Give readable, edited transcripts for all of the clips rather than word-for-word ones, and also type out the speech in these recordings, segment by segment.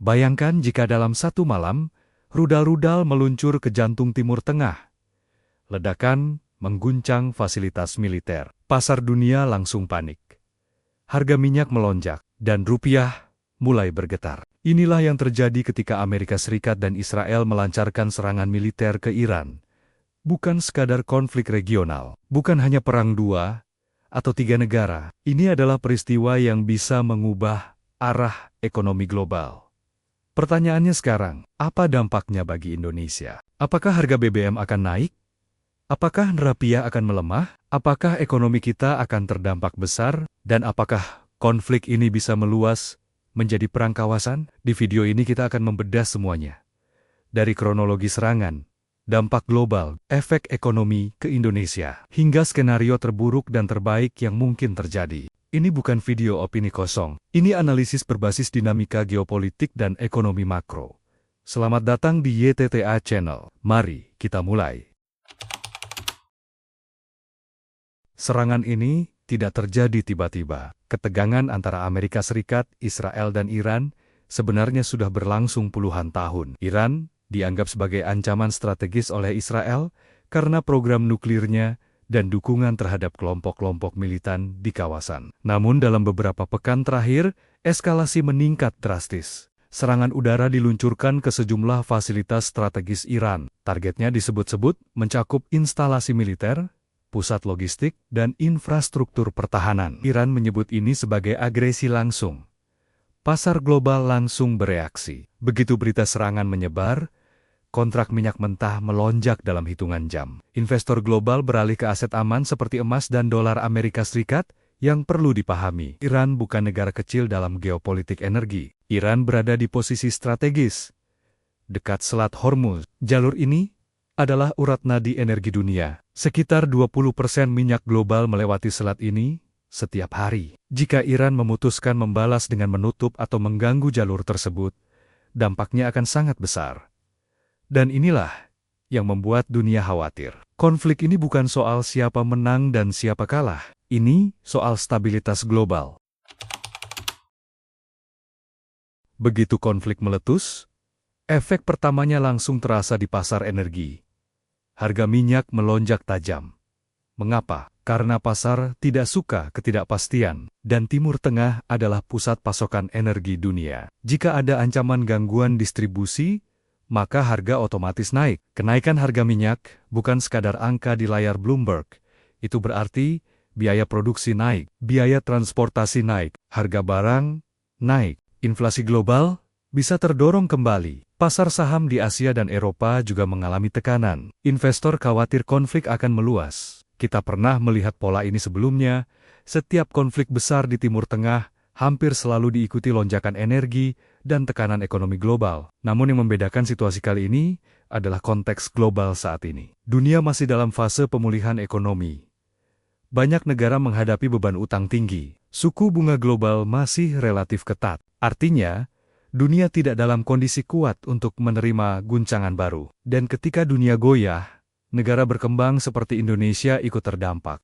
Bayangkan jika dalam satu malam, rudal-rudal meluncur ke jantung Timur Tengah. Ledakan mengguncang fasilitas militer. Pasar dunia langsung panik. Harga minyak melonjak, dan rupiah mulai bergetar. Inilah yang terjadi ketika Amerika Serikat dan Israel melancarkan serangan militer ke Iran. Bukan sekadar konflik regional, bukan hanya perang dua atau tiga negara. Ini adalah peristiwa yang bisa mengubah arah ekonomi global. Pertanyaannya sekarang, apa dampaknya bagi Indonesia? Apakah harga BBM akan naik? Apakah rupiah akan melemah? Apakah ekonomi kita akan terdampak besar? Dan apakah konflik ini bisa meluas menjadi perang kawasan? Di video ini kita akan membedah semuanya. Dari kronologi serangan, dampak global, efek ekonomi ke Indonesia, hingga skenario terburuk dan terbaik yang mungkin terjadi. Ini bukan video opini kosong. Ini analisis berbasis dinamika geopolitik dan ekonomi makro. Selamat datang di YTTA Channel. Mari kita mulai. Serangan ini tidak terjadi tiba-tiba. Ketegangan antara Amerika Serikat, Israel, dan Iran sebenarnya sudah berlangsung puluhan tahun. Iran dianggap sebagai ancaman strategis oleh Israel karena program nuklirnya dan dukungan terhadap kelompok-kelompok militan di kawasan. Namun dalam beberapa pekan terakhir, eskalasi meningkat drastis. Serangan udara diluncurkan ke sejumlah fasilitas strategis Iran. Targetnya disebut-sebut mencakup instalasi militer, pusat logistik, dan infrastruktur pertahanan. Iran menyebut ini sebagai agresi langsung. Pasar global langsung bereaksi. Begitu berita serangan menyebar, kontrak minyak mentah melonjak dalam hitungan jam. Investor global beralih ke aset aman seperti emas dan dolar Amerika Serikat. Yang perlu dipahami, Iran bukan negara kecil dalam geopolitik energi. Iran berada di posisi strategis, dekat Selat Hormuz. Jalur ini adalah urat nadi energi dunia. Sekitar 20% minyak global melewati selat ini setiap hari. Jika Iran memutuskan membalas dengan menutup atau mengganggu jalur tersebut, dampaknya akan sangat besar. Dan inilah yang membuat dunia khawatir. Konflik ini bukan soal siapa menang dan siapa kalah. Ini soal stabilitas global. Begitu konflik meletus, efek pertamanya langsung terasa di pasar energi. Harga minyak melonjak tajam. Mengapa? Karena pasar tidak suka ketidakpastian, dan Timur Tengah adalah pusat pasokan energi dunia. Jika ada ancaman gangguan distribusi, maka harga otomatis naik. Kenaikan harga minyak bukan sekadar angka di layar Bloomberg. Itu berarti biaya produksi naik, biaya transportasi naik, harga barang naik. Inflasi global bisa terdorong kembali. Pasar saham di Asia dan Eropa juga mengalami tekanan. Investor khawatir konflik akan meluas. Kita pernah melihat pola ini sebelumnya. Setiap konflik besar di Timur Tengah hampir selalu diikuti lonjakan energi dan tekanan ekonomi global. Namun yang membedakan situasi kali ini adalah konteks global saat ini. Dunia masih dalam fase pemulihan ekonomi. Banyak negara menghadapi beban utang tinggi. Suku bunga global masih relatif ketat. Artinya, dunia tidak dalam kondisi kuat untuk menerima guncangan baru. Dan ketika dunia goyah, negara berkembang seperti Indonesia ikut terdampak.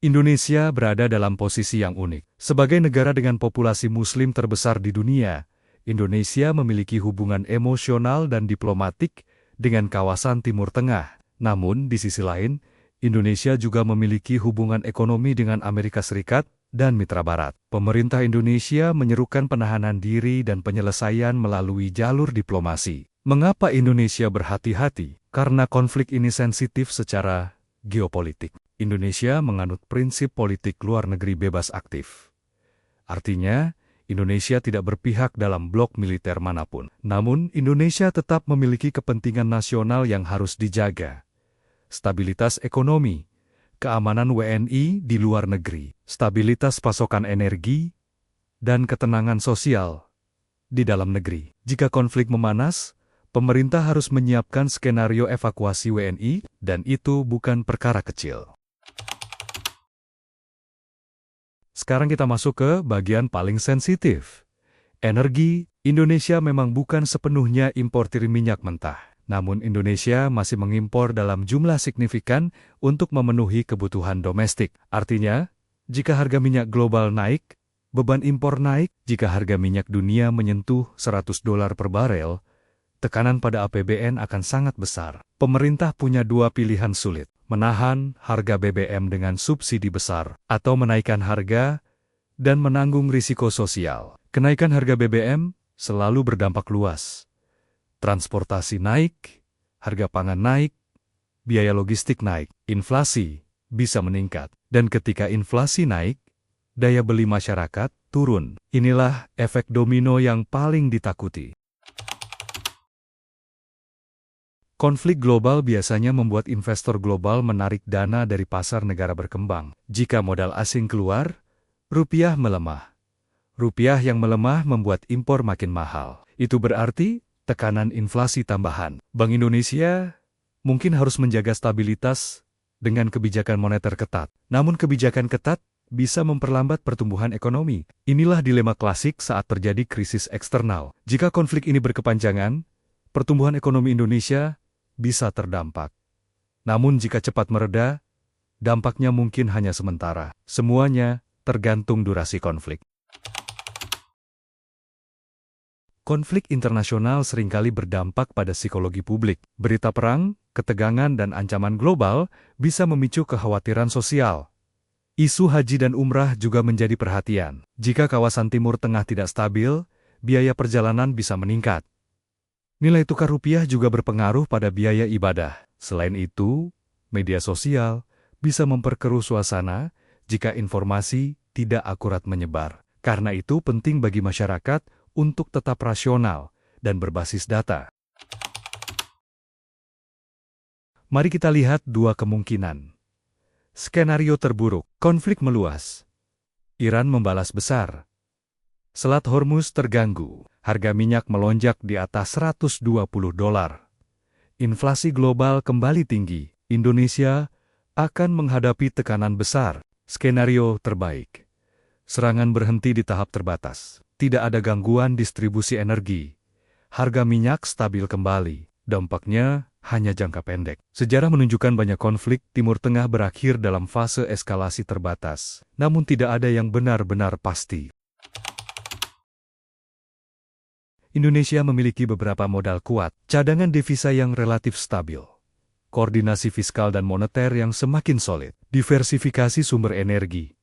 Indonesia berada dalam posisi yang unik. Sebagai negara dengan populasi Muslim terbesar di dunia, Indonesia memiliki hubungan emosional dan diplomatik dengan kawasan Timur Tengah. Namun, di sisi lain, Indonesia juga memiliki hubungan ekonomi dengan Amerika Serikat dan mitra Barat. Pemerintah Indonesia menyerukan penahanan diri dan penyelesaian melalui jalur diplomasi. Mengapa Indonesia berhati-hati? Karena konflik ini sensitif secara geopolitik. Indonesia menganut prinsip politik luar negeri bebas aktif. Artinya, Indonesia tidak berpihak dalam blok militer manapun. Namun, Indonesia tetap memiliki kepentingan nasional yang harus dijaga. Stabilitas ekonomi, keamanan WNI di luar negeri, stabilitas pasokan energi, dan ketenangan sosial di dalam negeri. Jika konflik memanas, pemerintah harus menyiapkan skenario evakuasi WNI, dan itu bukan perkara kecil. Sekarang kita masuk ke bagian paling sensitif. Energi. Indonesia memang bukan sepenuhnya importir minyak mentah. Namun Indonesia masih mengimpor dalam jumlah signifikan untuk memenuhi kebutuhan domestik. Artinya, jika harga minyak global naik, Beban impor naik jika harga minyak dunia menyentuh $100 per barel, tekanan pada APBN akan sangat besar. Pemerintah punya dua pilihan sulit, menahan harga BBM dengan subsidi besar, atau menaikkan harga dan menanggung risiko sosial. Kenaikan harga BBM selalu berdampak luas. Transportasi naik, harga pangan naik, biaya logistik naik, inflasi bisa meningkat. Dan ketika inflasi naik, daya beli masyarakat turun. Inilah efek domino yang paling ditakuti. Konflik global biasanya membuat investor global menarik dana dari pasar negara berkembang. Jika modal asing keluar, rupiah melemah. Rupiah yang melemah membuat impor makin mahal. Itu berarti tekanan inflasi tambahan. Bank Indonesia mungkin harus menjaga stabilitas dengan kebijakan moneter ketat. Namun kebijakan ketat bisa memperlambat pertumbuhan ekonomi. Inilah dilema klasik saat terjadi krisis eksternal. Jika konflik ini berkepanjangan, pertumbuhan ekonomi Indonesia bisa terdampak. Namun jika cepat mereda, dampaknya mungkin hanya sementara. Semuanya tergantung durasi konflik. Konflik internasional seringkali berdampak pada psikologi publik. Berita perang, ketegangan, dan ancaman global bisa memicu kekhawatiran sosial. Isu haji dan umrah juga menjadi perhatian. Jika kawasan Timur Tengah tidak stabil, biaya perjalanan bisa meningkat. Nilai tukar rupiah juga berpengaruh pada biaya ibadah. Selain itu, media sosial bisa memperkeruh suasana jika informasi tidak akurat menyebar. Karena itu penting bagi masyarakat untuk tetap rasional dan berbasis data. Mari kita lihat dua kemungkinan. Skenario terburuk, konflik meluas. Iran membalas besar. Selat Hormuz terganggu, harga minyak melonjak di atas $120. Inflasi global kembali tinggi, Indonesia akan menghadapi tekanan besar. Skenario terbaik, serangan berhenti di tahap terbatas. Tidak ada gangguan distribusi energi. Harga minyak stabil kembali. Dampaknya hanya jangka pendek. Sejarah menunjukkan banyak konflik Timur Tengah berakhir dalam fase eskalasi terbatas. Namun tidak ada yang benar-benar pasti. Indonesia memiliki beberapa modal kuat, cadangan devisa yang relatif stabil, koordinasi fiskal dan moneter yang semakin solid, diversifikasi sumber energi.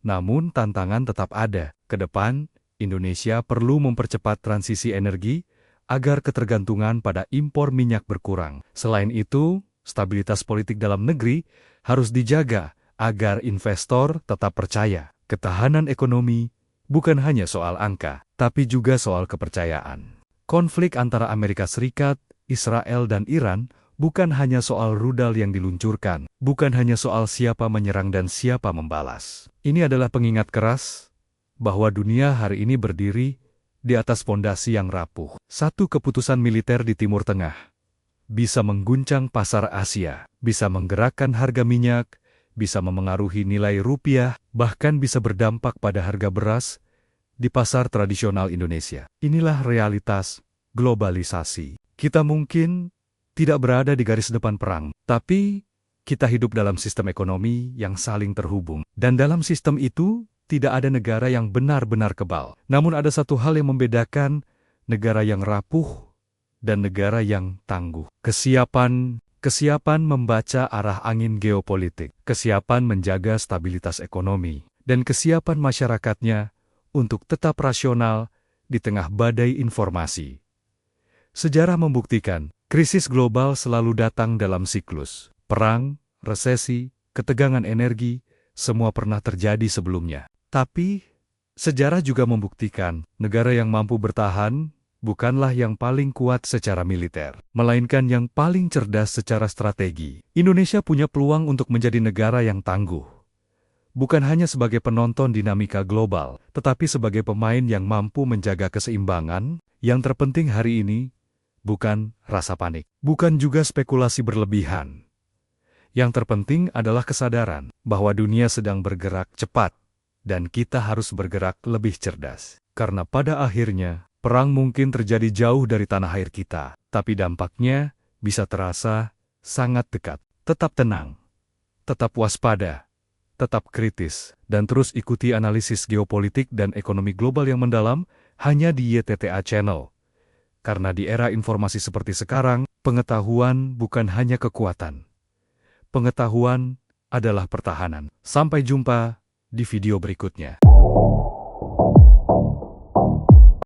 Namun tantangan tetap ada. Ke depan, Indonesia perlu mempercepat transisi energi agar ketergantungan pada impor minyak berkurang. Selain itu, stabilitas politik dalam negeri harus dijaga agar investor tetap percaya. Ketahanan ekonomi bukan hanya soal angka, tapi juga soal kepercayaan. Konflik antara Amerika Serikat, Israel, dan Iran bukan hanya soal rudal yang diluncurkan, bukan hanya soal siapa menyerang dan siapa membalas. Ini adalah pengingat keras bahwa dunia hari ini berdiri di atas fondasi yang rapuh. Satu keputusan militer di Timur Tengah bisa mengguncang pasar Asia, bisa menggerakkan harga minyak, bisa memengaruhi nilai rupiah, bahkan bisa berdampak pada harga beras di pasar tradisional Indonesia. Inilah realitas globalisasi. Kita mungkin tidak berada di garis depan perang, tapi kita hidup dalam sistem ekonomi yang saling terhubung. Dan dalam sistem itu, tidak ada negara yang benar-benar kebal. Namun ada satu hal yang membedakan negara yang rapuh dan negara yang tangguh. Kesiapan membaca arah angin geopolitik, kesiapan menjaga stabilitas ekonomi, dan kesiapan masyarakatnya untuk tetap rasional di tengah badai informasi. Sejarah membuktikan, krisis global selalu datang dalam siklus. Perang, resesi, ketegangan energi, semua pernah terjadi sebelumnya. Tapi, sejarah juga membuktikan negara yang mampu bertahan bukanlah yang paling kuat secara militer, melainkan yang paling cerdas secara strategi. Indonesia punya peluang untuk menjadi negara yang tangguh. Bukan hanya sebagai penonton dinamika global, tetapi sebagai pemain yang mampu menjaga keseimbangan. Yang terpenting hari ini bukan rasa panik, bukan juga spekulasi berlebihan. Yang terpenting adalah kesadaran bahwa dunia sedang bergerak cepat, dan kita harus bergerak lebih cerdas. Karena pada akhirnya, perang mungkin terjadi jauh dari tanah air kita, tapi dampaknya bisa terasa sangat dekat. Tetap tenang, tetap waspada, Tetap kritis, dan terus ikuti analisis geopolitik dan ekonomi global yang mendalam hanya di YTTA Channel. Karena di era informasi seperti sekarang, pengetahuan bukan hanya kekuatan. Pengetahuan adalah pertahanan. Sampai jumpa di video berikutnya.